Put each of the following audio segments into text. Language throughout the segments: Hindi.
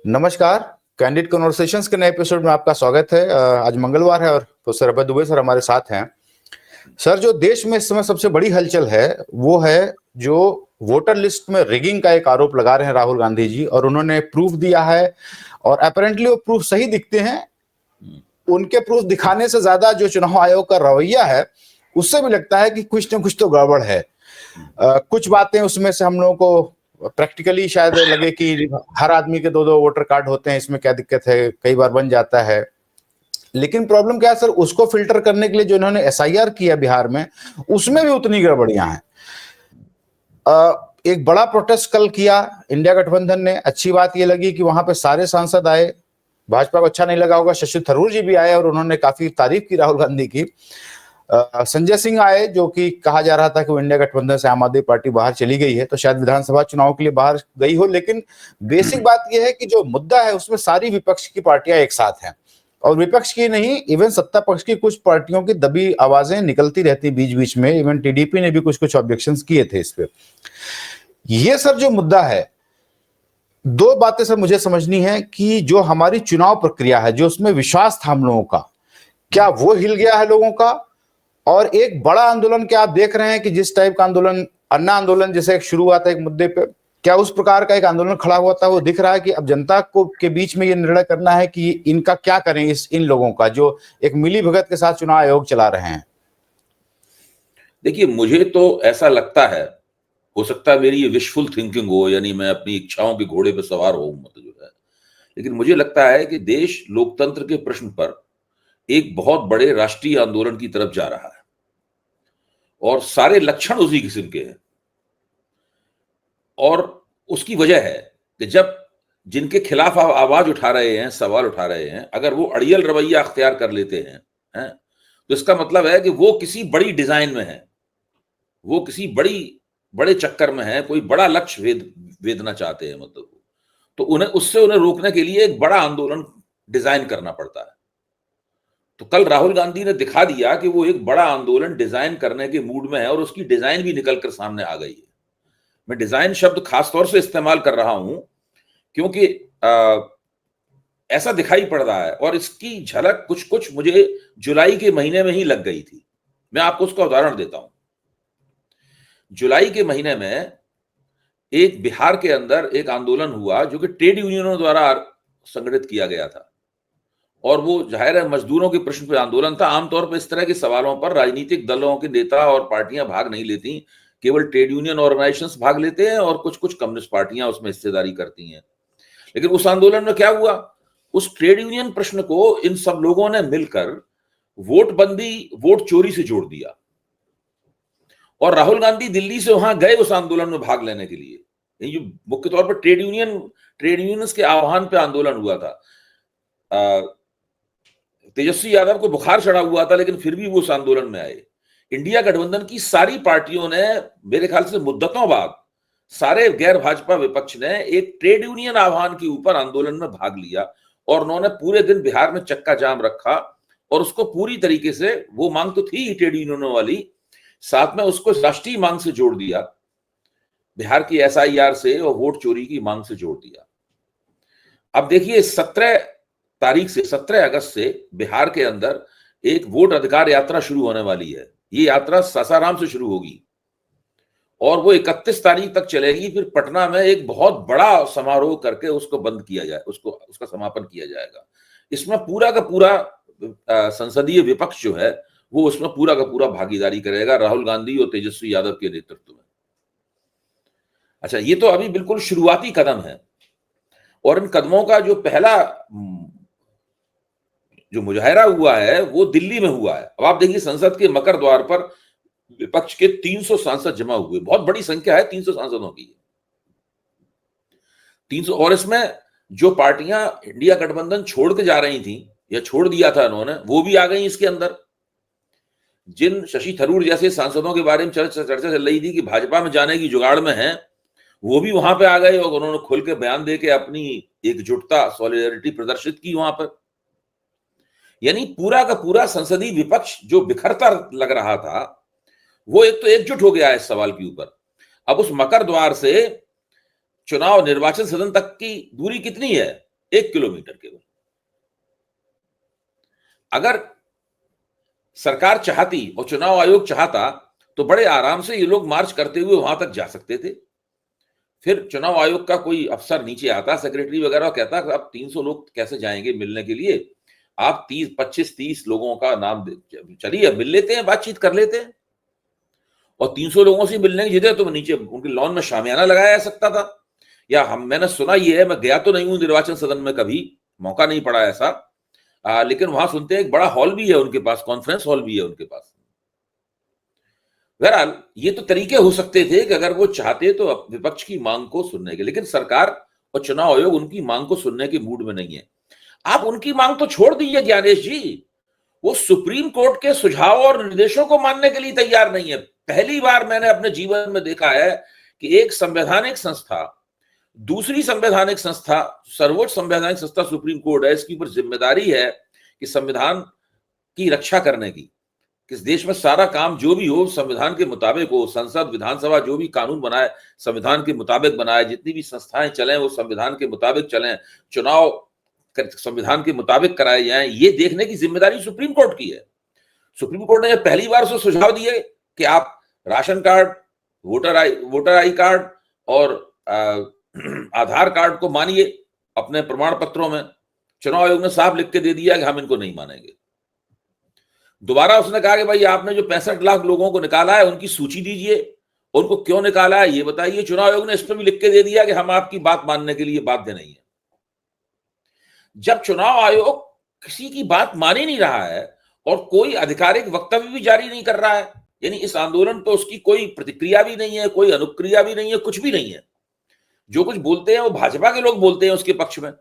नमस्कार। कैंडिड कन्वर्सेशंस के नए एपिसोड में आपका स्वागत है। आज मंगलवार है और प्रोफेसर अभय दुबे सर हमारे साथ हैं। सर, जो देश में इस समय सबसे बड़ी हलचल है वो है जो वोटर लिस्ट में रिगिंग का एक आरोप लगा रहे हैं राहुल गांधी जी, और उन्होंने प्रूफ दिया है और अपेरेंटली वो प्रूफ सही दिखते हैं। उनके प्रूफ दिखाने से ज्यादा जो चुनाव आयोग का रवैया है उससे भी लगता है कि कुछ न कुछ तो गड़बड़ है। कुछ बातें उसमें से हम लोगों को प्रैक्टिकली शायद लगे कि हर आदमी के दो दो वोटर कार्ड होते हैं, इसमें क्या दिक्कत है, कई बार बन जाता है। लेकिन प्रॉब्लम क्या है सर, उसको फिल्टर करने के लिए जो इन्होंने एसआईआर किया बिहार में, उसमें भी उतनी गड़बड़ियां हैं। एक बड़ा प्रोटेस्ट कल किया इंडिया गठबंधन ने। अच्छी बात यह लगी कि वहां पे सारे सांसद आए। भाजपा को अच्छा नहीं लगा होगा, शशि थरूर जी भी आए और उन्होंने काफी तारीफ की राहुल गांधी की। संजय सिंह आए, जो कि कहा जा रहा था कि वो इंडिया गठबंधन से आम आदमी पार्टी बाहर चली गई है, तो शायद विधानसभा चुनाव के लिए बाहर गई हो। लेकिन बेसिक बात यह है कि जो मुद्दा है उसमें सारी विपक्ष की पार्टियां एक साथ हैं, और विपक्ष की नहीं, इवन सत्ता पक्ष की कुछ पार्टियों की दबी आवाजें निकलती रहती बीच बीच में। इवन टीडीपी ने भी कुछ कुछ ऑब्जेक्शंस किए थे इस पे। ये सर जो मुद्दा है, दो बातें सर मुझे समझनी है कि जो हमारी चुनाव प्रक्रिया है, जो उसमें विश्वास था हम लोगों का, क्या वो हिल गया है लोगों का? और एक बड़ा आंदोलन क्या आप देख रहे हैं कि जिस टाइप का आंदोलन, अन्ना आंदोलन जैसे एक शुरू हुआ था एक मुद्दे पे, क्या उस प्रकार का एक आंदोलन खड़ा हुआ था? वो दिख रहा है कि अब जनता को के बीच में ये निर्णय करना है कि इनका क्या करें, इन लोगों का जो एक मिली भगत के साथ चुनाव आयोग चला रहे हैं। देखिए, मुझे तो ऐसा लगता है, हो सकता है मेरी ये विशफुल थिंकिंग हो, यानी मैं अपनी इच्छाओं के घोड़े पर सवार हो मत जो है, लेकिन मुझे लगता है कि देश लोकतंत्र के प्रश्न पर एक बहुत बड़े राष्ट्रीय आंदोलन की तरफ जा रहा है और सारे लक्षण उसी किस्म के हैं। और उसकी वजह है कि जब जिनके खिलाफ आप आवाज उठा रहे हैं, सवाल उठा रहे हैं, अगर वो अड़ियल रवैया अख्तियार कर लेते हैं, तो इसका मतलब है कि वो किसी बड़ी डिजाइन में है, वो किसी बड़े चक्कर में है, कोई बड़ा लक्ष्य वेदना चाहते हैं, मतलब तो उन्हें रोकने के लिए एक बड़ा आंदोलन डिजाइन करना पड़ता है। तो कल राहुल गांधी ने दिखा दिया कि वो एक बड़ा आंदोलन डिजाइन करने के मूड में है और उसकी डिजाइन भी निकलकर सामने आ गई है। मैं डिजाइन शब्द खासतौर से इस्तेमाल कर रहा हूं क्योंकि ऐसा दिखाई पड़ रहा है, और इसकी झलक कुछ कुछ मुझे जुलाई के महीने में ही लग गई थी। मैं आपको उसका उदाहरण देता हूं। जुलाई के महीने में एक बिहार के अंदर एक आंदोलन हुआ जो कि ट्रेड यूनियनों द्वारा संगठित किया गया था, और वो जाहिर है मजदूरों के प्रश्न पर आंदोलन था। आमतौर पर इस तरह के सवालों पर राजनीतिक दलों के नेता और पार्टियां भाग नहीं लेती, केवल ट्रेड यूनियन ऑर्गेनाइजेशंस भाग लेते हैं और कुछ कुछ कम्युनिस्ट पार्टियां उसमें हिस्सेदारी करती हैं। लेकिन उस आंदोलन में क्या हुआ, उस ट्रेड यूनियन प्रश्न को इन सब लोगों ने मिलकर वोटबंदी, वोट चोरी से जोड़ दिया, और राहुल गांधी दिल्ली से वहां गए उस आंदोलन में भाग लेने के लिए। ये जो मुख्य तौर पर ट्रेड यूनियंस के आह्वान पे आंदोलन हुआ था। तेजस्वी यादव को बुखार चढ़ा हुआ था, लेकिन फिर भी वो उस आंदोलन में आए। इंडिया गठबंधन की सारी पार्टियों ने मेरे ख्याल से मुद्दतों बाद सारे गैर भाजपा विपक्ष ने एक ट्रेड यूनियन आह्वान के ऊपर आंदोलन में भाग लिया, और उन्होंने पूरे दिन बिहार में चक्का जाम रखा, और उसको पूरी तरीके से, वो मांग तो थी ट्रेड यूनियनों वाली, साथ में उसको राष्ट्रीय मांग से जोड़ दिया, बिहार की एसआईआर से और वोट चोरी की मांग से जोड़ दिया। अब देखिए, 17 अगस्त से बिहार के अंदर एक वोट अधिकार यात्रा शुरू होने वाली है। ये यात्रा सासाराम से शुरू होगी और वो 31 तारीख तक चलेगी। फिर पटना में एक बहुत बड़ा समारोह करके उसको बंद किया जाए, उसका समापन किया जाएगा। इसमें पूरा का पूरा संसदीय विपक्ष जो है वो उसमें पूरा का पूरा भागीदारी करेगा, राहुल गांधी और तेजस्वी यादव के नेतृत्व में। अच्छा, ये तो अभी बिल्कुल शुरुआती कदम है, और इन कदमों का जो पहला जो मुजाहिरा हुआ है वो दिल्ली में हुआ है। अब आप देखिए, संसद के मकर द्वार पर विपक्ष के 300 सांसद जमा हुए। बहुत बड़ी संख्या है 300 सांसदों की, 300। और इसमें जो पार्टियां इंडिया गठबंधन छोड़ के जा रही थी या छोड़ दिया था उन्होंने, वो भी आ गई इसके अंदर। जिन शशि थरूर जैसे सांसदों के बारे में चर्चा चल रही थी कि भाजपा में जाने की जुगाड़ में है, वो भी वहां पे आ गए और उन्होंने खुल के बयान दे के अपनी एकजुटता, सॉलिडेरिटी प्रदर्शित की वहां पर। यानी पूरा का पूरा संसदीय विपक्ष जो बिखरता लग रहा था, वो एक तो एकजुट हो गया है इस सवाल के ऊपर। अब उस मकर द्वार से चुनाव निर्वाचन सदन तक की दूरी कितनी है? 1 किलोमीटर केवल। अगर सरकार चाहती और चुनाव आयोग चाहता तो बड़े आराम से ये लोग मार्च करते हुए वहां तक जा सकते थे। फिर चुनाव आयोग का कोई अफसर नीचे आता, सेक्रेटरी वगैरह, कहता कि अब 300 लोग कैसे जाएंगे मिलने के लिए, आप 25-30 लोगों का नाम चलिए मिल लेते हैं, बातचीत कर लेते हैं। और 300 लोगों से मिलने की जिद है तो नीचे उनके लॉन में शामियाना लगाया जा सकता था। या मैंने सुना ये है, मैं गया तो नहीं हूं निर्वाचन सदन में, कभी मौका नहीं पड़ा ऐसा, लेकिन वहां सुनते हैं एक बड़ा हॉल भी है उनके पास, कॉन्फ्रेंस हॉल भी है उनके पास। बहरहाल ये तो तरीके हो सकते थे कि अगर वो चाहते तो विपक्ष की मांग को सुनने के, लेकिन सरकार और चुनाव आयोग उनकी मांग को सुनने के मूड में नहीं है। आप उनकी मांग तो छोड़ दीजिए ज्ञानेश जी, वो सुप्रीम कोर्ट के सुझाव और निर्देशों को मानने के लिए तैयार नहीं है। पहली बार मैंने अपने जीवन में देखा है कि एक संवैधानिक संस्था दूसरी संवैधानिक संस्था, सर्वोच्च संवैधानिक संस्था सुप्रीम कोर्ट है, इसकी ऊपर जिम्मेदारी है कि संविधान की रक्षा करने की, किस देश में सारा काम जो भी हो संविधान के मुताबिक हो, संसद विधानसभा जो भी कानून बनाए संविधान के मुताबिक बनाए, जितनी भी संस्थाएं चलें वो संविधान के मुताबिक चलें, चुनाव संविधान के मुताबिक कराए जाएं, ये देखने की जिम्मेदारी सुप्रीम कोर्ट की है। सुप्रीम कोर्ट ने पहली बार उसको सुझाव दिए कि आप ration card, voter I card और आधार कार्ड को मानिए अपने प्रमाण पत्रों में। चुनाव आयोग ने साफ लिख के दे दिया कि हम इनको नहीं मानेंगे। दोबारा उसने कहा कि भाई आपने जो 65 लाख लोगों को निकाला है उनकी सूची दीजिए, उनको क्यों निकाला है ये बताइए। चुनाव आयोग ने इस पर भी लिख के दे दिया कि हम आपकी बात मानने के लिए बाध्य नहीं है। जब चुनाव आयोग किसी की बात मान ही नहीं रहा है और कोई आधिकारिक वक्तव्य भी जारी नहीं कर रहा है, यानी इस आंदोलन पर उसकी कोई प्रतिक्रिया भी नहीं है, कोई अनुक्रिया भी नहीं है, कुछ भी नहीं है, जो कुछ बोलते हैं वो भाजपा के लोग बोलते हैं उसके पक्ष में।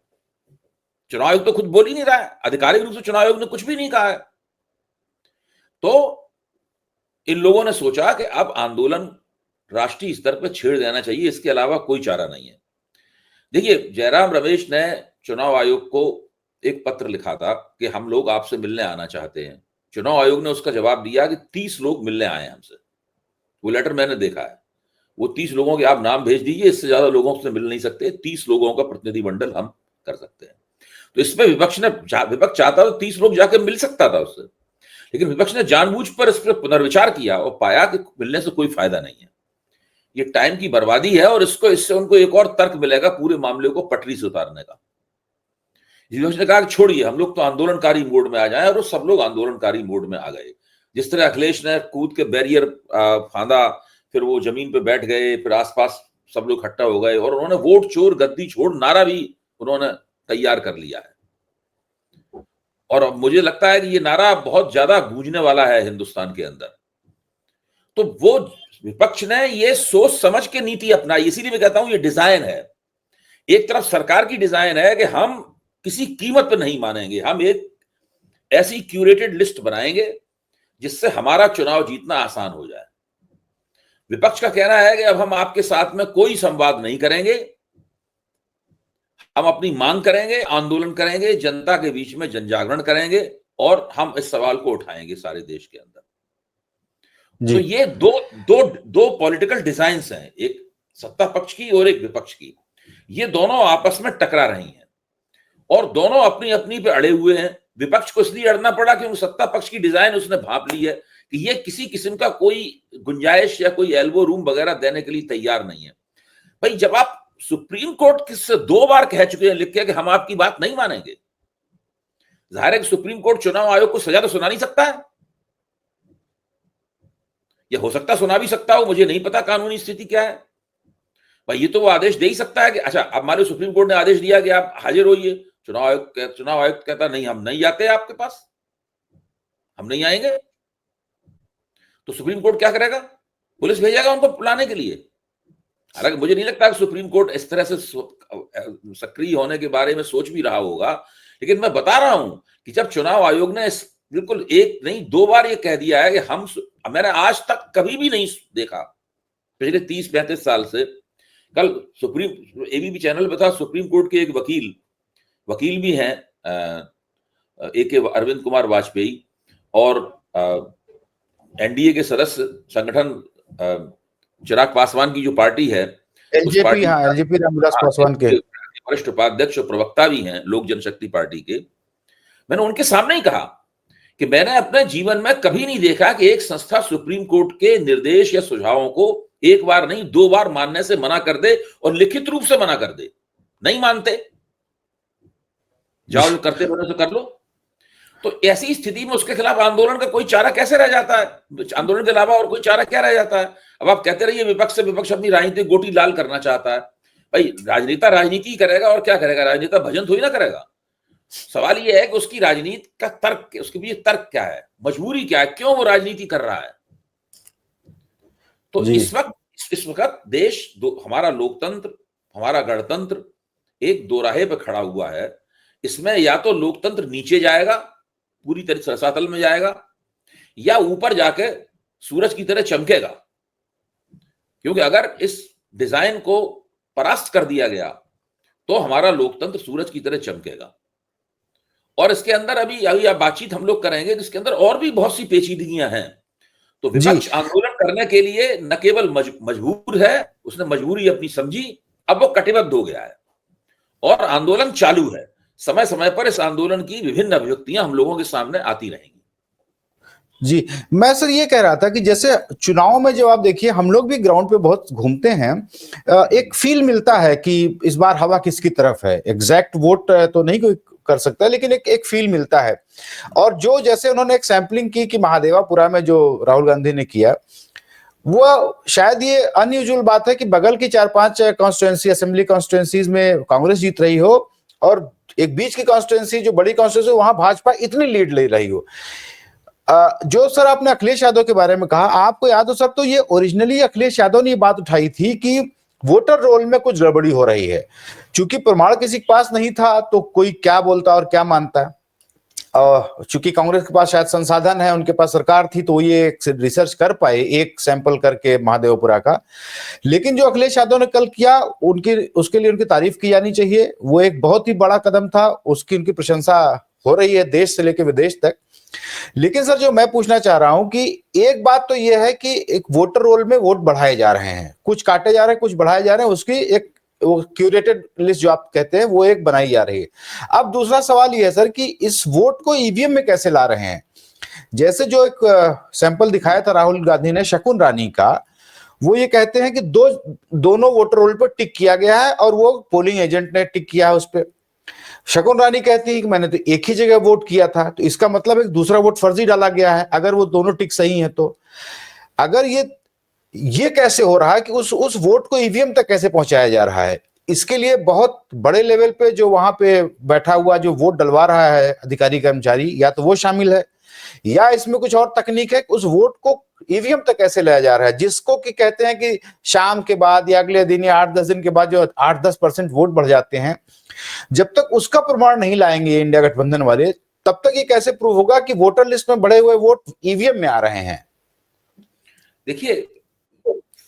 चुनाव आयोग तो खुद बोल ही नहीं रहा है, आधिकारिक रूप से चुनाव आयोग ने कुछ भी नहीं कहा है। तो इन लोगों ने सोचा कि अब आंदोलन राष्ट्रीय स्तर पर छेड़ देना चाहिए, इसके अलावा कोई चारा नहीं है। देखिए, जयराम रमेश ने चुनाव आयोग को एक पत्र लिखा था कि हम लोग आपसे मिलने आना चाहते हैं। चुनाव आयोग ने उसका जवाब दिया कि 30 लोग मिलने आए हमसे। वो लेटर मैंने देखा है। वो 30 लोगों के आप नाम भेज दीजिए, इससे ज्यादा लोगों से मिल नहीं सकते, 30 लोगों का प्रतिनिधिमंडल हम कर सकते हैं। तो इसमें विपक्ष चाहता तो 30 लोग जाकर मिल सकता था उससे, लेकिन विपक्ष ने जानबूझ पर इस पर पुनर्विचार किया और पाया कि मिलने से कोई फायदा नहीं है, ये टाइम की बर्बादी है और इससे उनको एक और तर्क मिलेगा पूरे मामले को पटरी से उतारने का। विपक्ष ने कहा कि छोड़िए, हम लोग तो आंदोलनकारी मोड में आ जाएं, और वो सब लोग आंदोलनकारी मोड में आ गए। जिस तरह अखिलेश ने कूद के बैरियर फांदा, फिर वो जमीन पे बैठ गए, फिर आसपास सब लोग इकट्ठा हो गए और उन्होंने वोट चोर गद्दी छोड़ नारा भी उन्होंने तैयार कर लिया है। और मुझे लगता है कि ये नारा बहुत ज्यादा गूंजने वाला है हिंदुस्तान के अंदर। तो वो विपक्ष ने ये सोच समझ के नीति अपनाई, इसीलिए मैं कहता हूं ये डिजाइन है। एक तरफ सरकार की डिजाइन है कि हम किसी कीमत पर नहीं मानेंगे, हम एक ऐसी क्यूरेटेड लिस्ट बनाएंगे जिससे हमारा चुनाव जीतना आसान हो जाए। विपक्ष का कहना है कि अब हम आपके साथ में कोई संवाद नहीं करेंगे, हम अपनी मांग करेंगे, आंदोलन करेंगे, जनता के बीच में जनजागरण करेंगे और हम इस सवाल को उठाएंगे सारे देश के अंदर। तो ये दो पॉलिटिकल डिजाइन्स हैं, एक सत्ता पक्ष की और एक विपक्ष की। ये दोनों आपस में टकरा रही हैं और दोनों अपनी अपनी पे अड़े हुए हैं। विपक्ष को इसलिए अड़ना पड़ा क्योंकि सत्ता पक्ष की डिजाइन उसने भांप ली है कि ये किसी किस्म का कोई गुंजाइश या कोई एल्बो रूम वगैरह देने के लिए तैयार नहीं है। भाई, जब आप सुप्रीम कोर्ट से 2 बार कह चुके हैं लिख के कि हम आपकी बात नहीं मानेंगे, जाहिर है कि सुप्रीम कोर्ट चुनाव आयोग को सजा तो सुना नहीं सकता है, या हो सकता सुना भी सकता हो, मुझे नहीं पता कानूनी स्थिति क्या है। भाई, ये तो वो आदेश दे ही सकता है कि अच्छा, अब मान लो सुप्रीम कोर्ट ने आदेश दिया कि आप हाजिर होइए, चुनाव आयोग कहता नहीं, हम नहीं आते आपके पास, हम नहीं आएंगे, तो सुप्रीम कोर्ट क्या करेगा? पुलिस भेजेगा उनको बुलाने के लिए। हालांकि मुझे नहीं लगता कि सुप्रीम कोर्ट इस तरह से सक्रिय होने के बारे में सोच भी रहा होगा, लेकिन मैं बता रहा हूं कि जब चुनाव आयोग ने बिल्कुल एक नहीं 2 बार ये कह दिया है कि मैंने आज तक कभी भी नहीं देखा पिछले 30-35 साल से। कल सुप्रीम एबीपी चैनल पे था, सुप्रीम कोर्ट के एक वकील भी हैं AK अरविंद कुमार वाजपेयी, और एनडीए के सदस्य संगठन चिराग पासवान की जो पार्टी है, उस एलजेपी, पार्टी हाँ, का एलजेपी रामविलास पासवान के। वरिष्ठ उपाध्यक्ष और प्रवक्ता भी हैं लोक जनशक्ति पार्टी के। मैंने उनके सामने ही कहा कि मैंने अपने जीवन में कभी नहीं देखा कि एक संस्था सुप्रीम कोर्ट के निर्देश या सुझावों को एक बार नहीं 2 बार मानने से मना कर दे और लिखित रूप से मना कर दे। नहीं मानते, जाओ, जो करते बनो तो कर लो। तो ऐसी स्थिति में उसके खिलाफ आंदोलन का कोई चारा कैसे रह जाता है? आंदोलन के अलावा और कोई चारा क्या रह जाता है? अब आप कहते रहिए विपक्ष से विपक्ष अपनी राजनीतिक गोटी लाल करना चाहता है। भाई, राजनेता राजनीति करेगा और क्या करेगा? राजनेता भजन थोड़ी ना करेगा। सवाल यह है कि उसकी राजनीति का तर्क, उसके पीछे तर्क क्या है, मजबूरी क्या है, क्यों वो राजनीति कर रहा है। तो जी, इस वक्त देश हमारा लोकतंत्र, हमारा गणतंत्र एक दोराहे पे खड़ा हुआ है। इसमें या तो लोकतंत्र नीचे जाएगा, पूरी तरह से रसातल में जाएगा, या ऊपर जाके सूरज की तरह चमकेगा। क्योंकि अगर इस डिजाइन को परास्त कर दिया गया तो हमारा लोकतंत्र सूरज की तरह चमकेगा। और इसके अंदर अभी अभी आप बातचीत हम लोग करेंगे, इसके अंदर और भी बहुत सी पेचीदगियां हैं। तो जी, विपक्ष आंदोलन करने के लिए न केवल मजबूर है, उसने मजबूरी अपनी समझी, अब वो कटिबद्ध हो गया है और आंदोलन चालू है। समय समय पर इस आंदोलन की विभिन्न अभिव्यक्तियां हम लोगों के सामने आती रहेंगी। जी। मैं सर ये कह रहा था कि जैसे चुनाव में जब आप देखिए, हम लोग भी ग्राउंड पे बहुत घूमते हैं, एक फील मिलता है कि इस बार हवा किसकी तरफ है। एग्जैक्ट वोट तो नहीं कोई कर सकता, लेकिन एक फील मिलता है। और जो जैसे उन्होंने एक सैंपलिंग की कि महादेवापुरा में जो राहुल गांधी ने किया, वो शायद ये अनयूजुअल बात है कि बगल की 4-5 कॉन्स्टिट्यूएंसी, असेंबली कॉन्स्टिट्यूएंसीज में कांग्रेस जीत रही हो और एक बीच की कॉन्स्टिट्यूएंसी जो बड़ी कॉन्स्टिट्यूएंसी, वहां भाजपा इतनी लीड ले रही हो। जो सर आपने अखिलेश यादव के बारे में कहा, आपको याद हो सर, तो ये ओरिजिनली अखिलेश यादव ने ये बात उठाई थी कि वोटर रोल में कुछ गड़बड़ी हो रही है। चूंकि प्रमाण किसी के पास नहीं था तो कोई क्या बोलता और क्या मानता। चूंकि कांग्रेस के पास शायद संसाधन है, उनके पास सरकार थी, तो ये रिसर्च कर पाए एक सैंपल करके महादेवपुरा का। लेकिन जो अखिलेश यादव ने कल किया, उनकी उसके लिए उनकी तारीफ की जानी चाहिए। वो एक बहुत ही बड़ा कदम था, उसकी उनकी प्रशंसा हो रही है देश से लेकर विदेश तक। लेकिन सर जो मैं पूछना चाह रहा हूं कि एक बात तो यह है कि एक वोटर रोल में वोट बढ़ाए जा रहे हैं, कुछ काटे जा रहे हैं, कुछ बढ़ाए जा रहे हैं, उसकी एक वो क्यूरेटेड लिस्ट जो आप कहते हैं वो एक बनाई जा रही है। अब दूसरा सवाल यह है सर कि इस वोट को ईवीएम में कैसे ला रहे हैं। जैसे जो एक सैंपल दिखाया था राहुल गांधी ने शकुन रानी का, वो ये कहते हैं कि दोनों वोटर रोल पर टिक किया गया है और वो पोलिंग एजेंट ने टिक किया है उस पर। शकुन रानी कहती है कि मैंने तो एक ही जगह वोट किया था, तो इसका मतलब एक दूसरा वोट फर्जी डाला गया है अगर वो दोनों टिक सही है तो। अगर ये कैसे हो रहा है कि उस वोट को ईवीएम तक कैसे पहुंचाया जा रहा है। इसके लिए बहुत बड़े लेवल पे जो वहां पे बैठा हुआ जो वोट डलवा रहा है अधिकारी कर्मचारी, या तो वो शामिल है या इसमें कुछ और तकनीक है कि उस वोट को ईवीएम तक कैसे लाया जा रहा है, जिसको कि कहते हैं कि शाम के बाद या अगले दिन या 8-10 दिन के बाद जो 8-10% वोट बढ़ जाते हैं, जब तक उसका प्रमाण नहीं लाएंगे इंडिया गठबंधन वाले, तब तक ये कैसे प्रूव होगा कि वोटर लिस्ट में बढ़े हुए वोट ईवीएम में आ रहे हैं। देखिए,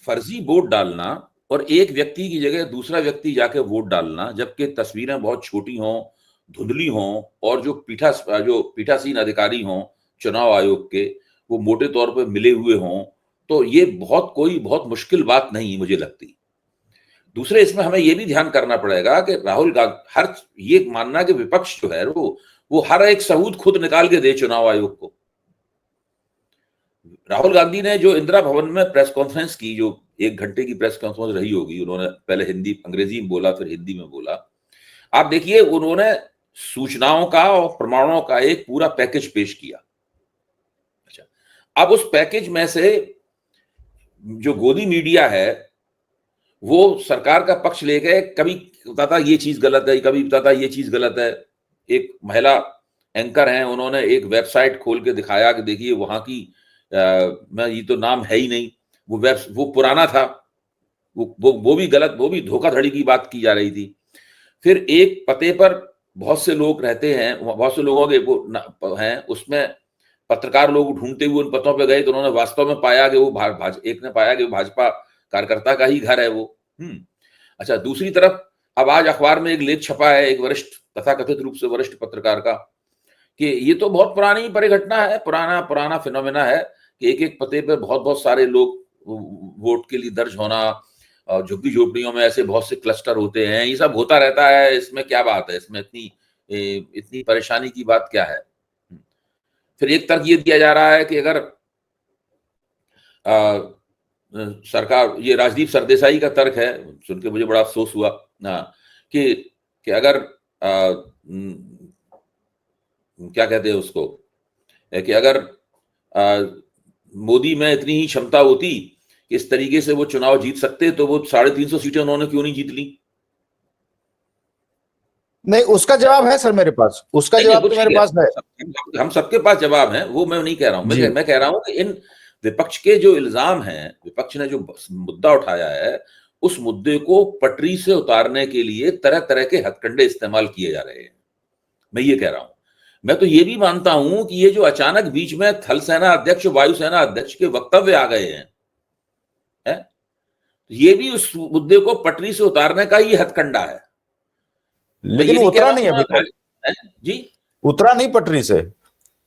फर्जी वोट डालना और एक व्यक्ति की जगह दूसरा व्यक्ति जाके वोट डालना, जबकि तस्वीरें बहुत छोटी हों, धुंधली हों, और जो पीठासीन अधिकारी हों चुनाव आयोग के, वो मोटे तौर पर मिले हुए हों, तो ये बहुत मुश्किल बात नहीं मुझे लगती। दूसरे, इसमें हमें यह भी ध्यान करना पड़ेगा कि राहुल गांधी, ये मानना कि विपक्ष जो है वो हर एक सबूत खुद निकाल के दे चुनाव आयोग को। राहुल गांधी ने जो इंदिरा भवन में प्रेस कॉन्फ्रेंस की, जो 1 घंटे की प्रेस कॉन्फ्रेंस रही होगी, उन्होंने पहले अंग्रेजी में बोला, फिर हिंदी में बोला। आप देखिए, उन्होंने सूचनाओं का और प्रमाणों का एक पूरा पैकेज पेश किया। अच्छा, अब उस पैकेज में से जो गोदी मीडिया है वो सरकार का पक्ष लेके कभी बताता ये चीज गलत है, कभी बताता ये चीज गलत है। एक महिला एंकर हैं, उन्होंने एक वेबसाइट खोल के दिखाया कि देखिए वहां की मैं, ये तो नाम है ही नहीं, वो पुराना था, वो भी गलत, वो भी धोखाधड़ी की बात की जा रही थी। फिर एक पते पर बहुत से लोग रहते हैं, बहुत से लोगों के वो हैं, उसमें पत्रकार लोग ढूंढते हुए उन पतों पे गए, तो उन्होंने वास्तव में पाया कि एक ने पाया कि वो भाजपा कार्यकर्ता का ही घर है वो। अच्छा, दूसरी तरफ अब आज अखबार में एक लेख छपा है एक वरिष्ठ, तथाकथित रूप से वरिष्ठ पत्रकार का, कि ये तो बहुत पुरानी परिघटना है, पुराना फिनोमेना है कि एक एक पते पे बहुत सारे लोग वोट के लिए दर्ज होना, और झुग्गी झोपड़ियों में ऐसे बहुत से क्लस्टर होते हैं, ये सब होता रहता है, इसमें क्या बात है, इसमें इतनी परेशानी की बात क्या है। फिर एक तर्क ये दिया जा रहा है कि अगर सरकार, ये राजदीप सरदेसाई का तर्क है, सुन के मुझे बड़ा अफसोस हुआ, कि अगर क्या कहते हैं उसको, कि अगर मोदी में इतनी ही क्षमता होती कि इस तरीके से वो चुनाव जीत सकते, तो वो 350 सीटें उन्होंने क्यों नहीं जीत ली। नहीं, उसका जवाब है सर मेरे पास, उसका नहीं, जवाब तो मेरे पास है। हम सबके पास जवाब है, वो मैं नहीं कह रहा हूं। मैं कह रहा हूं कि इन विपक्ष के जो इल्जाम हैं, विपक्ष ने जो मुद्दा उठाया है, उस मुद्दे को पटरी से उतारने के लिए तरह तरह के हथकंडे इस्तेमाल किए जा रहे हैं। मैं ये कह रहा हूं, मैं तो ये भी मानता हूं कि ये जो अचानक बीच में थल सेना अध्यक्ष, वायुसेना अध्यक्ष के वक्तव्य आ गए हैं, ये भी उस मुद्दे को पटरी से उतारने का ही हथकंडा है। लेकिन उतरा नहीं अभी तक जी, उतरा नहीं पटरी से।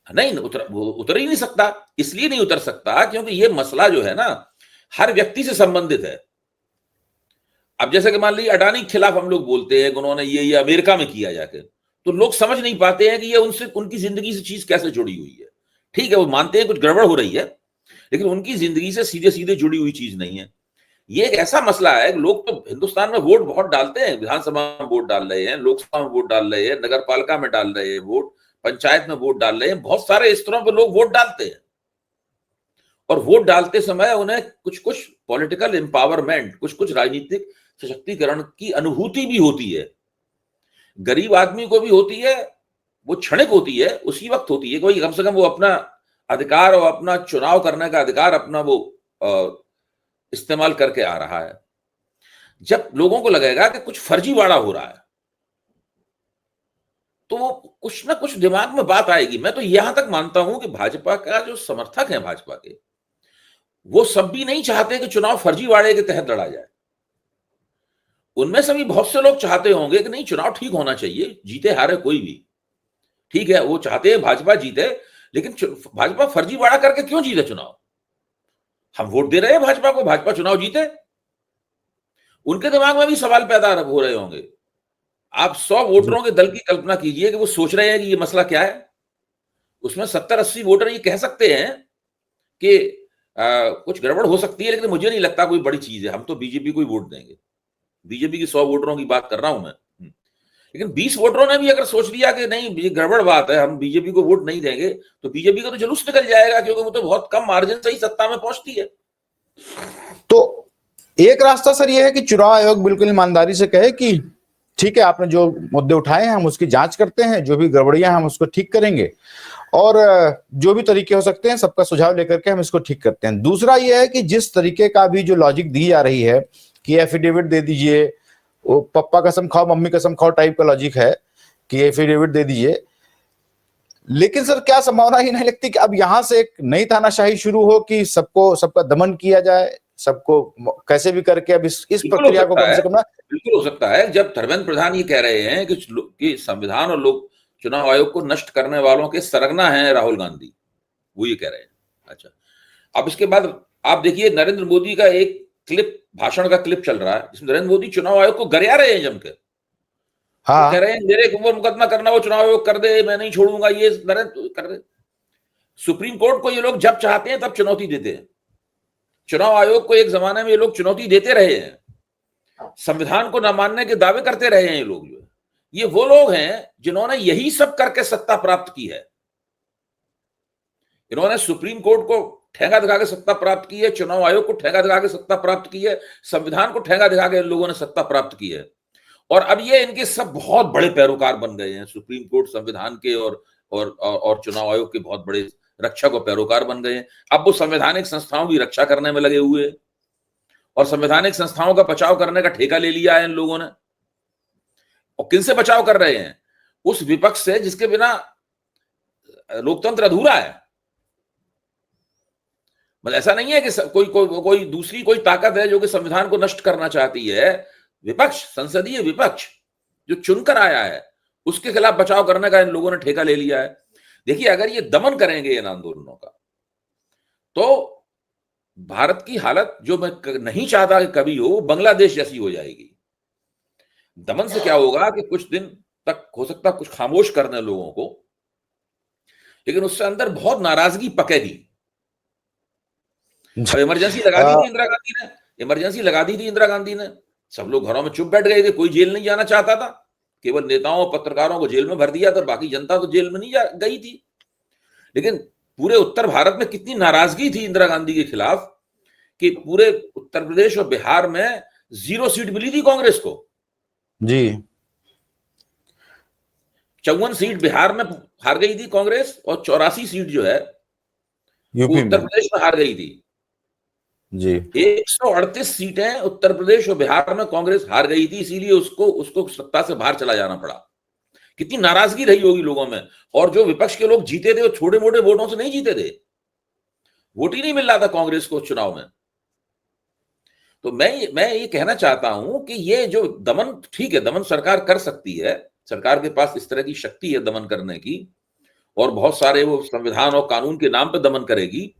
नहीं, वो उतर ही नहीं सकता। इसलिए नहीं उतर सकता क्योंकि ये मसला जो है ना, हर व्यक्ति से संबंधित है। अब जैसे कि मान लीजिए अडानी के खिलाफ हम लोग बोलते हैं कि उन्होंने ये अमेरिका में किया जाके, तो लोग समझ नहीं पाते हैं कि ये उनसे, उनकी जिंदगी से चीज कैसे जुड़ी हुई है। ठीक है, वो मानते हैं कुछ गड़बड़ हो रही है, लेकिन उनकी जिंदगी से सीधे सीधे जुड़ी हुई चीज नहीं है। ये एक ऐसा मसला है कि लोग तो हिंदुस्तान में वोट बहुत डालते हैं, विधानसभा में वोट डाल रहे हैं, लोकसभा में वोट डाल रहे हैं, नगर पालिका में डाल रहे हैं वोट, पंचायत में वोट डाल रहे हैं, बहुत सारे स्तरों पर लोग वोट डालते हैं। और वोट डालते समय उन्हें कुछ कुछ पॉलिटिकल एम्पावरमेंट, कुछ कुछ राजनीतिक सशक्तिकरण की अनुभूति भी होती है। गरीब आदमी को भी होती है, वो क्षणिक होती है, उसी वक्त होती है, कोई कम से कम वो अपना अधिकार और अपना चुनाव करने का अधिकार अपना वो इस्तेमाल करके आ रहा है। जब लोगों को लगेगा कि कुछ फर्जीवाड़ा हो रहा है, तो वो कुछ ना कुछ दिमाग में बात आएगी। मैं तो यहां तक मानता हूं कि भाजपा का जो समर्थक है, भाजपा के, वो सब भी नहीं चाहते कि चुनाव फर्जीवाड़े के तहत लड़ा जाए। उनमें से भी बहुत से लोग चाहते होंगे कि नहीं, चुनाव ठीक होना चाहिए, जीते हारे कोई भी, ठीक है, वो चाहते हैं भाजपा जीते, लेकिन भाजपा फर्जीवाड़ा करके क्यों जीते चुनाव? हम वोट दे रहे हैं भाजपा को, भाजपा चुनाव जीते। उनके दिमाग में भी सवाल पैदा हो रहे होंगे। आप 100 वोटरों के दल की कल्पना कीजिए कि वो सोच रहे हैं कि ये मसला क्या है। उसमें 70-80 वोटर ये कह सकते हैं कि कुछ गड़बड़ हो सकती है, लेकिन मुझे नहीं लगता कोई बड़ी चीज है, हम तो बीजेपी को ही वोट देंगे। बीजेपी की 100 वोटरों की बात कर रहा हूं मैं। लेकिन 20 वोटरों ने भी अगर सोच लिया कि नहीं, ये गड़बड़ बात है, हम बीजेपी को वोट नहीं देंगे, तो बीजेपी का तो जुलूस निकल जाएगा, क्योंकि वो तो बहुत कम मार्जिन से ही सत्ता में पहुंचती है। तो एक रास्ता सर ये है कि चुनाव आयोग बिल्कुल ईमानदारी से कहे कि ठीक है, आपने जो मुद्दे उठाए हैं हम उसकी जांच करते हैं, जो भी गड़बड़ियां हम उसको ठीक करेंगे, और जो भी तरीके हो सकते हैं सबका सुझाव लेकर के हम इसको ठीक करते हैं। दूसरा ये है कि जिस तरीके का भी जो लॉजिक दी जा रही है कि एफिडेविट दे दीजिए, वो पप्पा कसम खाओ मम्मी कसम खाओ टाइप का लॉजिक है कि एफिडेविट दे दीजिए, लेकिन सर क्या संभावना ही नहीं लगती कि अब यहां से एक नई तानाशाही शुरू हो कि सबका दमन किया जाए, सबको कैसे भी करके अब इस प्रक्रिया को कम से कम ना। बिल्कुल हो सकता है। जब धर्मेंद्र प्रधान ये कह रहे हैं कि संविधान और लोक चुनाव आयोग को नष्ट करने वालों के सरगना है राहुल गांधी, वो ये कह रहे हैं। अच्छा, अब इसके बाद आप देखिए नरेंद्र मोदी का एक क्लिप, भाषण का क्लिप चल रहा है, जिसमें नरेंद्र मोदी चुनाव आयोग को गरिया रहे हैं जमकर। हाँ, कह रहे हैं मेरे ऊपर मुकदमा करना, वो चुनाव आयोग कर दे, मैं नहीं छोड़ूंगा, ये नरेंद्र कर दे। सुप्रीम कोर्ट को ये लोग जब चाहते हैं तब चुनौती देते हैं। चुनाव आयोग को एक जमाने में ये लोग चुनौती देते रहे हैं, संविधान को न मानने के दावे करते रहे हैं। ये लोग जो है, ये वो लोग हैं जिन्होंने यही सब करके सत्ता प्राप्त की है। इन्होंने सुप्रीम कोर्ट को ठेंगा दिखा के सत्ता प्राप्त की है, चुनाव आयोग को ठेंगा दिखा के सत्ता प्राप्त की है, संविधान को ठेंगा दिखा के इन लोगों ने सत्ता प्राप्त की है। और अब ये इनके सब बहुत बड़े पैरोकार बन गए हैं। सुप्रीम कोर्ट संविधान के और चुनाव आयोग के बहुत बड़े रक्षक और पैरोकार बन गए हैं। अब वो संवैधानिक संस्थाओं की रक्षा करने में लगे हुए हैं, और संवैधानिक संस्थाओं का बचाव करने का ठेका ले लिया है इन लोगों ने। और किनसे बचाव कर रहे हैं? उस विपक्ष से जिसके बिना लोकतंत्र अधूरा है। मतलब ऐसा नहीं है कि कोई दूसरी कोई ताकत है जो कि संविधान को नष्ट करना चाहती है। विपक्ष, संसदीय विपक्ष जो चुनकर आया है, उसके खिलाफ बचाव करने का इन लोगों ने ठेका ले लिया है। देखिए, अगर ये दमन करेंगे इन आंदोलनों का, तो भारत की हालत जो मैं नहीं चाहता कि कभी हो, बांग्लादेश जैसी हो जाएगी। दमन से क्या होगा कि कुछ दिन तक हो सकता है कुछ खामोश करने लोगों को, लेकिन उससे अंदर बहुत नाराजगी पकेगी। अब इमरजेंसी लगा दी थी इंदिरा गांधी ने, इमरजेंसी लगा दी थी इंदिरा गांधी ने, सब लोग घरों में चुप बैठ गए थे, कोई जेल नहीं जाना चाहता था, केवल नेताओं और पत्रकारों को जेल में भर दिया था, बाकी जनता तो जेल में नहीं गई थी। लेकिन पूरे उत्तर भारत में कितनी नाराजगी थी इंदिरा गांधी के खिलाफ कि पूरे उत्तर प्रदेश और बिहार में 0 सीट मिली थी कांग्रेस को जी। 54 सीट बिहार में हार गई थी कांग्रेस, और 84 सीट जो है वो यूपी उत्तर में। प्रदेश में हार गई थी। जी 138 सीटें उत्तर प्रदेश और बिहार में कांग्रेस हार गई थी, इसीलिए उसको उसको सत्ता से बाहर चला जाना पड़ा। कितनी नाराजगी रही होगी लोगों में। और जो विपक्ष के लोग जीते थे वो छोटे मोटे वोटों से नहीं जीते थे, वोट ही नहीं मिल रहा था कांग्रेस को चुनाव में। तो मैं ये कहना चाहता हूं कि ये जो दमन, ठीक है, दमन सरकार कर सकती है, सरकार के पास इस तरह की शक्ति है दमन करने की, और बहुत सारे वो संविधान और कानून के नाम पे दमन करेगी,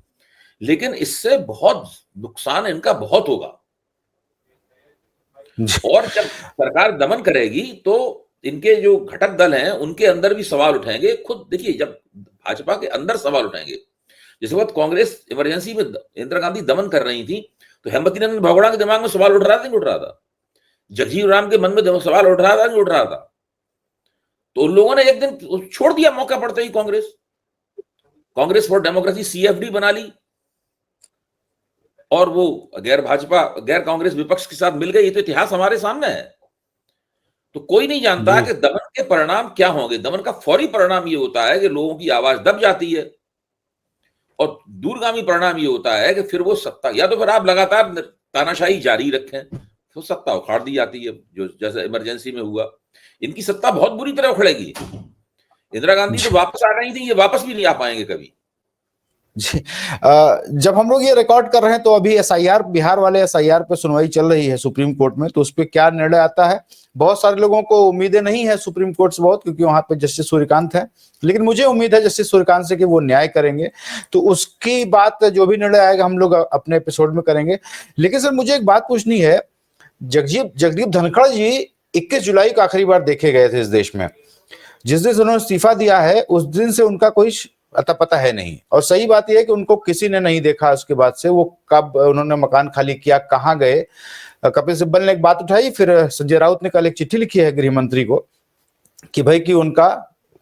लेकिन इससे बहुत नुकसान इनका बहुत होगा। और जब सरकार दमन करेगी तो इनके जो घटक दल हैं उनके अंदर भी सवाल उठाएंगे। खुद देखिए, जब भाजपा के अंदर सवाल उठाएंगे, जिस वक्त कांग्रेस इमरजेंसी में इंदिरा गांधी दमन कर रही थी, तो हेमवती नंदन भगोड़ा के दिमाग में सवाल उठ रहा था, नहीं उठ रहा था? जगजीवन राम के मन में सवाल उठ रहा था, नहीं उठ रहा था? तो उन लोगों ने एक दिन छोड़ दिया, मौका पड़ते ही कांग्रेस फॉर डेमोक्रेसी CFD बना ली, और वो गैर भाजपा गैर कांग्रेस विपक्ष के साथ मिल गई। ये तो इतिहास हमारे सामने है। तो कोई नहीं जानता कि दमन के परिणाम क्या होंगे। दमन का फौरी परिणाम ये होता है कि लोगों की आवाज दब जाती है, और दूरगामी परिणाम ये होता है कि फिर वो सत्ता, या तो फिर आप लगातार तानाशाही जारी रखें, तो सत्ता उखाड़ दी जाती है, जो जैसे इमरजेंसी में हुआ। इनकी सत्ता बहुत बुरी तरह उखड़ेगी। इंदिरा गांधी तो वापस आ गई थी, ये वापस भी नहीं आ पाएंगे कभी। जी जब हम लोग ये रिकॉर्ड कर रहे हैं तो अभी SIR, बिहार वाले SIR पे सुनवाई चल रही है सुप्रीम कोर्ट में, तो उस पर क्या निर्णय आता है। बहुत सारे लोगों को उम्मीदें नहीं है सुप्रीम कोर्ट से बहुत, क्योंकि वहां पे जस्टिस सूर्यकांत है, लेकिन मुझे उम्मीद है जस्टिस सूर्यकांत से कि वो न्याय करेंगे। तो उसकी बात, जो भी निर्णय आएगा हम लोग अपने एपिसोड में करेंगे। लेकिन सर मुझे एक बात पूछनी है, जगदीप धनखड़ जी 21 जुलाई को आखिरी बार देखे गए थे इस देश में। जिस दिन उन्होंने इस्तीफा दिया है उस दिन से उनका कोई अता पता है नहीं, और सही बात यह है कि उनको किसी ने नहीं देखा उसके बाद से। वो कब उन्होंने मकान खाली किया, कहाँ गए। कपिल सिब्बल ने एक बात उठाई, फिर संजय राउत ने कल एक चिट्ठी लिखी है गृह मंत्री को कि भाई कि उनका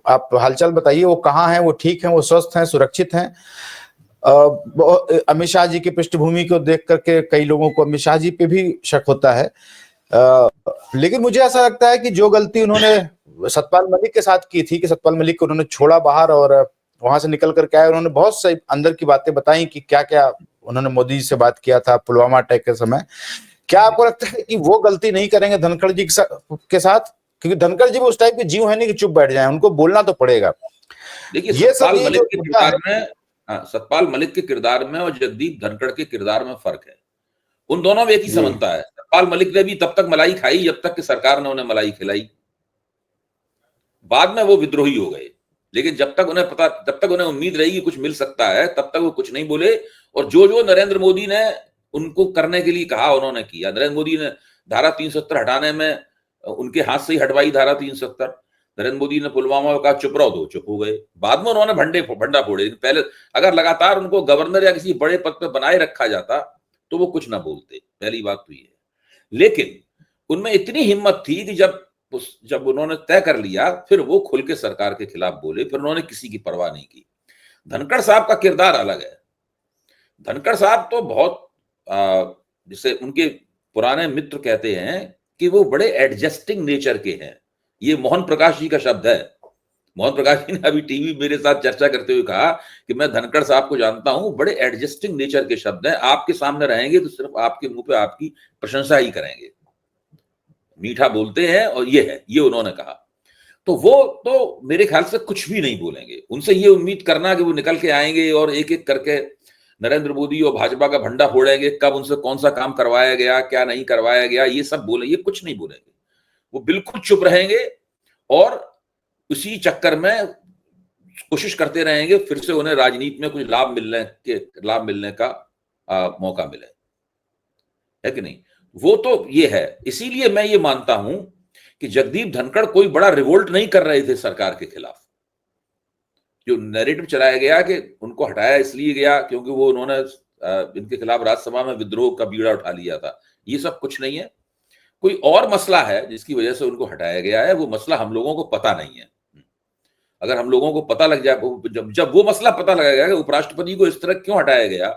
आप हालचाल बताइए, वो कहाँ हैं, वो ठीक हैं, वो स्वस्थ हैं, सुरक्षित हैं। अमित शाह जी की पृष्ठभूमि को देख करके कई लोगों को अमित शाह जी पे भी शक होता है। लेकिन मुझे ऐसा लगता है कि जो गलती उन्होंने सतपाल मलिक के साथ की थी, कि सतपाल मलिक को उन्होंने छोड़ा बाहर और वहां से निकल करके आए, उन्होंने बहुत सही अंदर की बातें बताई कि क्या क्या उन्होंने मोदी जी से बात किया था पुलवामा अटैक के समय। क्या आपको लगता है कि वो गलती नहीं करेंगे धनखड़ जी के साथ? क्योंकि धनखड़ जी भी उस टाइप के जीव है नहीं कि चुप बैठ जाए, उनको बोलना तो पड़ेगा। देखिए, ये सब ये जो सतपाल मलिक के किरदार में और जगदीप धनखड़ के किरदार में फर्क है। उन दोनों में एक ही समानता है। सतपाल मलिक ने भी तब तक मलाई खाई जब तक कि सरकार ने उन्हें मलाई खिलाई, बाद में वो विद्रोही हो गए। लेकिन जब तक उन्हें उम्मीद रही कि कुछ मिल सकता है, तब तक वो कुछ नहीं बोले। और जो नरेंद्र मोदी ने उनको करने के लिए कहा उन्होंने किया। नरेंद्र मोदी ने धारा 370 हटाने में उनके हाथ से ही हटवाई धारा 370। नरेंद्र मोदी ने पुलवामा में कहा चुप रहो, तो चुप हो गए। बाद में उन्होंने भंडा फोड़े। पहले अगर लगातार उनको गवर्नर या किसी बड़े पद पर बनाए रखा जाता तो वो कुछ ना बोलते, पहली बात तो ये है। लेकिन उनमें इतनी हिम्मत थी कि जब उन्होंने तय कर लिया, फिर वो खुल के सरकार के खिलाफ बोले, फिर उन्होंने किसी की परवाह नहीं की। धनखड़ साहब का किरदार अलग है। धनखड़ साहब तो बहुत जिसे उनके पुराने मित्र कहते हैं कि वो बड़े एडजस्टिंग नेचर के हैं। ये मोहन प्रकाश जी का शब्द है। मोहन प्रकाश जी ने अभी टीवी मेरे साथ चर्चा करते हुए कहा कि मैं धनखड़ साहब को जानता हूं, बड़े एडजस्टिंग नेचर के शब्द हैं। आपके सामने रहेंगे तो सिर्फ आपके मुंह पे आपकी प्रशंसा ही करेंगे, मीठा बोलते हैं, और ये उन्होंने कहा। तो वो तो मेरे ख्याल से कुछ भी नहीं बोलेंगे। उनसे ये उम्मीद करना कि वो निकल के आएंगे और एक एक करके नरेंद्र मोदी और भाजपा का भंडा फोड़ेंगे, कब उनसे कौन सा काम करवाया गया, क्या नहीं करवाया गया, ये सब बोले, ये कुछ नहीं बोलेंगे। वो बिल्कुल चुप रहेंगे और उसी चक्कर में कोशिश करते रहेंगे फिर से उन्हें राजनीति में कुछ लाभ मिलने का मौका मिले, है कि नहीं? वो तो ये है। इसीलिए मैं ये मानता हूं कि जगदीप धनखड़ कोई बड़ा रिवोल्ट नहीं कर रहे थे सरकार के खिलाफ। जो नैरेटिव चलाया गया कि उनको हटाया इसलिए गया क्योंकि वो उन्होंने इनके खिलाफ राज्यसभा में विद्रोह का बीड़ा उठा लिया था, ये सब कुछ नहीं है। कोई और मसला है जिसकी वजह से उनको हटाया गया है, वो मसला हम लोगों को पता नहीं है। अगर हम लोगों को पता लग जाए, जब वो मसला पता लगेगा कि उपराष्ट्रपति को इस तरह क्यों हटाया गया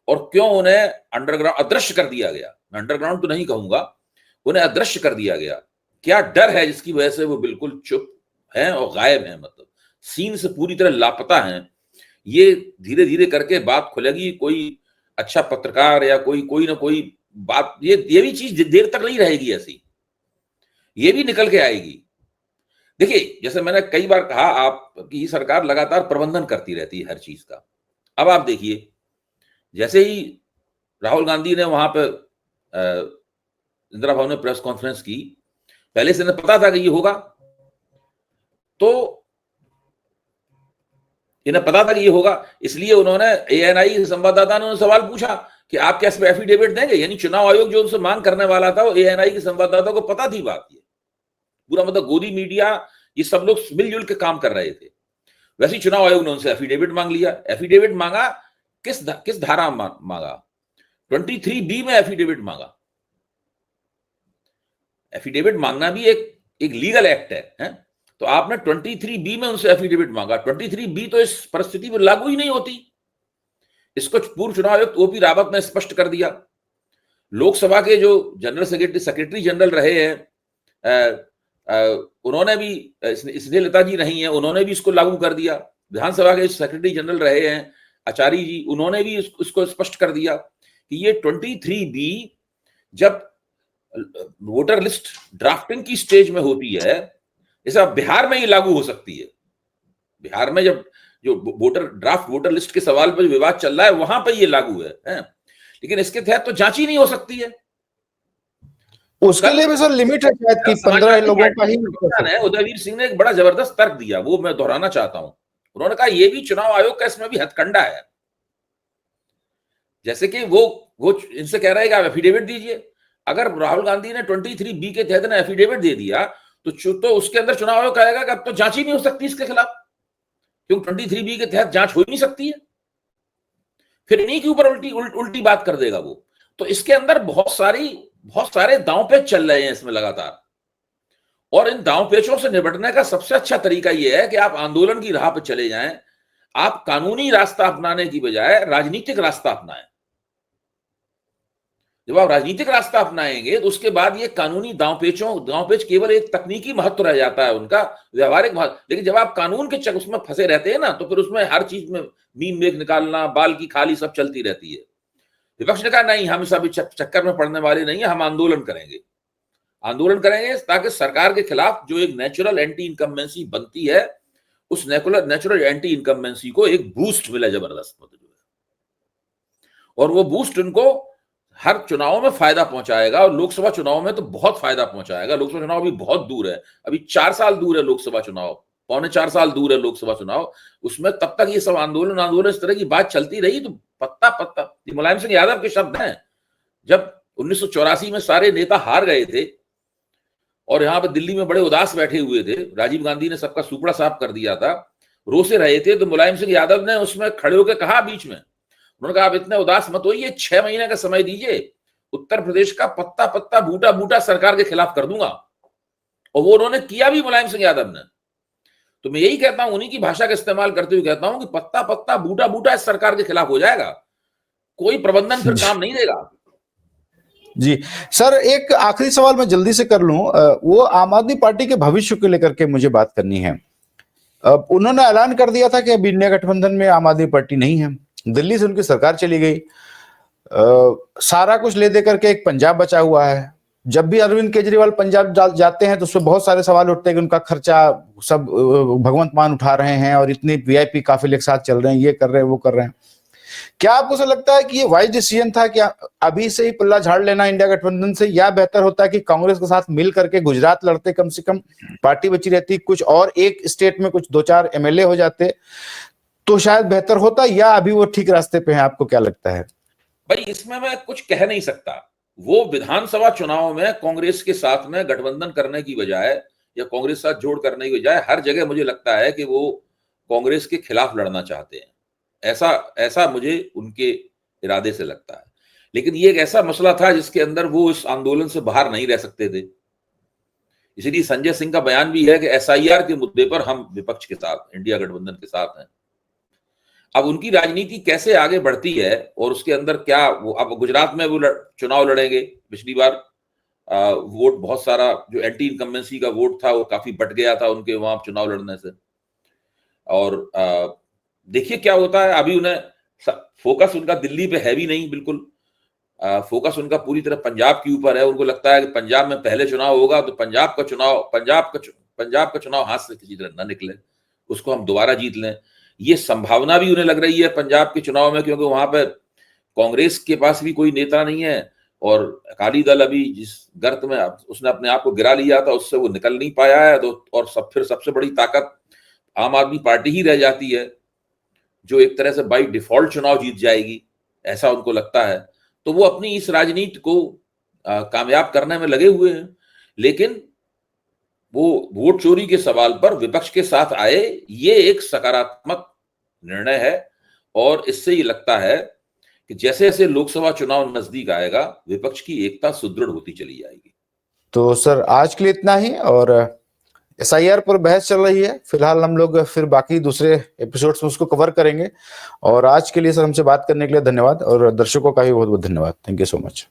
और क्यों उन्हें अंडरग्राउंड अदृश्य कर दिया गया, मैं अंडरग्राउंड तो नहीं कहूंगा, उन्हें अदृश्य कर दिया गया, क्या डर है जिसकी वजह से वो बिल्कुल चुप हैं और गायब हैं, मतलब सीन से पूरी तरह लापता हैं। ये धीरे धीरे करके बात खुलेगी, कोई अच्छा पत्रकार या कोई ना कोई बात, ये भी चीज देर तक नहीं रहेगी ऐसी, ये भी निकल के आएगी। देखिए, जैसे मैंने कई बार कहा, आपकी सरकार लगातार प्रबंधन करती रहती है हर चीज का। अब आप देखिए, जैसे ही राहुल गांधी ने वहां पे इंदिरा भवन में प्रेस कॉन्फ्रेंस की, पहले से इन्हें पता था कि ये होगा, तो इन्हें पता था कि ये होगा, इसलिए उन्होंने एएनआई संवाददाता ने सवाल पूछा कि आप क्या इस पे एफिडेविट देंगे, यानी चुनाव आयोग जो उनसे मांग करने वाला था, वो एएनआई के संवाददाता को पता थी बात। ये पूरा मतलब गोदी मीडिया, ये सब लोग मिलजुल के काम कर रहे थे। वैसे ही चुनाव आयोग ने उनसे एफिडेविट मांग लिया। एफिडेविट मांगा, किस धारा मांगा? 23B में एफिडेविट मांगा। एफिडेविट मांगना भी एक लीगल एक्ट है? तो आपने 23B में उनसे एफिडेविट मांगा। 23B तो इस परिस्थिति में लागू ही नहीं होती। इसको पूर्व चुनाव आयुक्त ओपी रावत ने स्पष्ट कर दिया। लोकसभा के जो जनरल सेक्रेटरी जनरल रहे हैं, उन्होंने भी, स्नेहलता जी नहीं है, उन्होंने भी इसको लागू कर दिया। विधानसभा के सेक्रेटरी जनरल रहे हैं आचार्य जी, उन्होंने भी इसको स्पष्ट कर दिया कि ये 23B जब वोटर लिस्ट ड्राफ्टिंग की स्टेज में होती है, जैसा बिहार में ये लागू हो सकती है। बिहार में जब जो वोटर लिस्ट के सवाल पर विवाद चल रहा है, वहां पर ये लागू है? लेकिन इसके तहत तो जांच ही नहीं हो सकती है। उसके लिए भी सर लिमिट है शायद कि 15 लोगों का ही है। उदयवीर सिंह ने एक बड़ा जबरदस्त तर्क दिया, वो मैं दोहराना चाहता हूं। उन्होंने कहा ये भी चुनाव आयोग का इसमें भी हथकंडा है। जैसे कि वो इनसे कह रहा है कि आप एफिडेविट दीजिए। अगर राहुल गांधी ने 23B के तहत एफिडेविट दे दिया तो उसके अंदर चुनाव आयोग कहेगा कि अब तो जांच ही नहीं हो सकती इसके खिलाफ, क्योंकि 23B के तहत जांच हो ही नहीं सकती है। फिर इन्हीं के ऊपर उल्टी बात कर देगा वो। तो इसके अंदर बहुत सारे दांव पेच चल रहे हैं इसमें लगातार, और इन दांव पेचों से निपटने का सबसे अच्छा तरीका यह है कि आप आंदोलन की राह पर चले जाएं। आप कानूनी रास्ता अपनाने की बजाय राजनीतिक रास्ता अपनाएं। जब आप राजनीतिक रास्ता अपनाएंगे तो उसके बाद ये कानूनी दांव पेच केवल एक तकनीकी महत्व रह जाता है उनका, व्यवहारिक महत्व। लेकिन जब आप कानून के उसमें फंसे रहते हैं ना, तो फिर उसमें हर चीज में मीम मेघ निकालना, बाल की खाली सब चलती रहती है। विपक्ष ने कहा नहीं, हम इस अभी चक्कर में पड़ने वाले नहीं है, हम आंदोलन करेंगे ताकि सरकार के खिलाफ जो एक नेचुरल एंटी इनकम्बेंसी बनती है, उस नेचुरल एंटी इनकम्बेंसी को एक बूस्ट मिले जबरदस्त, और वो बूस्ट उनको हर चुनाव में फायदा पहुंचाएगा, और लोकसभा चुनाव में तो बहुत फायदा पहुंचाएगा। लोकसभा चुनाव अभी बहुत दूर है, अभी 4 साल दूर है लोकसभा चुनाव, 3.25 साल दूर है लोकसभा चुनाव। उसमें तब तक ये सब आंदोलन इस तरह की बात चलती रही तो पत्ता मुलायम सिंह यादव के शब्द हैं, जब 1984 में सारे नेता हार गए थे और यहाँ पे दिल्ली में बड़े उदास बैठे हुए थे, राजीव गांधी ने सबका सुपड़ा साफ कर दिया था, रो से रहे थे, तो मुलायम सिंह यादव ने उसमें खड़े होकर कहा बीच में, उन्होंने कहा आप इतने उदास मत होइए, 6 महीने का समय दीजिए, उत्तर प्रदेश का पत्ता बूटा सरकार के खिलाफ कर दूंगा। और वो उन्होंने किया भी, मुलायम सिंह यादव ने। तो मैं यही कहता हूं, उन्हीं की भाषा का इस्तेमाल करते हुए कहता हूं कि पत्ता बूटा इस सरकार के खिलाफ हो जाएगा, कोई प्रबंधन फिर काम नहीं देगा। जी सर, एक आखिरी सवाल मैं जल्दी से कर लूं, वो आम आदमी पार्टी के भविष्य को लेकर के मुझे बात करनी है। उन्होंने ऐलान कर दिया था कि अब इंडिया गठबंधन में आम आदमी पार्टी नहीं है, दिल्ली से उनकी सरकार चली गई, सारा कुछ ले दे करके एक पंजाब बचा हुआ है। जब भी अरविंद केजरीवाल पंजाब जाते हैं तो उसमें बहुत सारे सवाल उठते हैं कि उनका खर्चा सब भगवंत मान उठा रहे हैं, और इतने वीआईपी काफिले के साथ चल रहे हैं, ये कर रहे हैं, वो कर रहे हैं। क्या आपको ऐसा लगता है कि ये वाइज डिसीजन था कि अभी से ही पल्ला झाड़ लेना इंडिया गठबंधन से, या बेहतर होता है कि कांग्रेस के साथ मिल करके गुजरात लड़ते, कम से कम पार्टी बची रहती, कुछ और एक स्टेट में कुछ 2-4 एमएलए हो जाते तो शायद बेहतर होता, या अभी वो ठीक रास्ते पे है? आपको क्या लगता है? भाई इसमें मैं कुछ कह नहीं सकता। वो विधानसभा चुनाव में कांग्रेस के साथ में गठबंधन करने की बजाय या कांग्रेस के साथ जोड़ करने की बजाय हर जगह मुझे लगता है कि वो कांग्रेस के खिलाफ लड़ना चाहते हैं। ऐसा ऐसा मुझे उनके इरादे से लगता है। लेकिन ये एक ऐसा मसला था जिसके अंदर वो इस आंदोलन से बाहर नहीं रह सकते थे। इसलिए संजय सिंह का बयान भी है कि एसआईआर के मुद्दे पर हम विपक्ष के साथ, इंडिया गठबंधन के साथ हैं। अब उनकी राजनीति कैसे आगे बढ़ती है और उसके अंदर क्या, वो अब गुजरात में वो चुनाव लड़ेंगे। पिछली बार वोट बहुत सारा, जो एंटी इनकम्बेंसी का वोट था वो काफी बट गया था उनके वहां चुनाव लड़ने से। और देखिए क्या होता है। अभी उन्हें फोकस उनका दिल्ली पे है भी नहीं बिल्कुल। फोकस उनका पूरी तरह पंजाब के ऊपर है। उनको लगता है कि पंजाब में पहले चुनाव होगा तो पंजाब का चुनाव हाथ से किसी तरह न निकले, उसको हम दोबारा जीत लें। ये संभावना भी उन्हें लग रही है पंजाब के चुनाव में, क्योंकि वहां पर कांग्रेस के पास भी कोई नेता नहीं है और अकाली दल अभी जिस गर्त में उसने अपने आप को गिरा लिया था उससे वो निकल नहीं पाया है। तो और फिर सबसे बड़ी ताकत आम आदमी पार्टी ही रह जाती है, जो एक तरह से बाई डिफॉल्ट चुनाव जीत जाएगी, ऐसा उनको लगता है। तो वो अपनी इस राजनीति को कामयाब करने में लगे हुए हैं। लेकिन वो वोट चोरी के सवाल पर विपक्ष के साथ आए, ये एक सकारात्मक निर्णय है। और इससे ये लगता है कि जैसे जैसे लोकसभा चुनाव नजदीक आएगा विपक्ष की एकता सुदृढ़ होती चली जाएगी। तो सर आज के लिए इतना ही, और एसआईआर पर बहस चल रही है फिलहाल, हम लोग फिर बाकी दूसरे एपिसोड्स में उसको कवर करेंगे। और आज के लिए सर हमसे बात करने के लिए धन्यवाद, और दर्शकों का भी बहुत बहुत धन्यवाद। Thank you so much.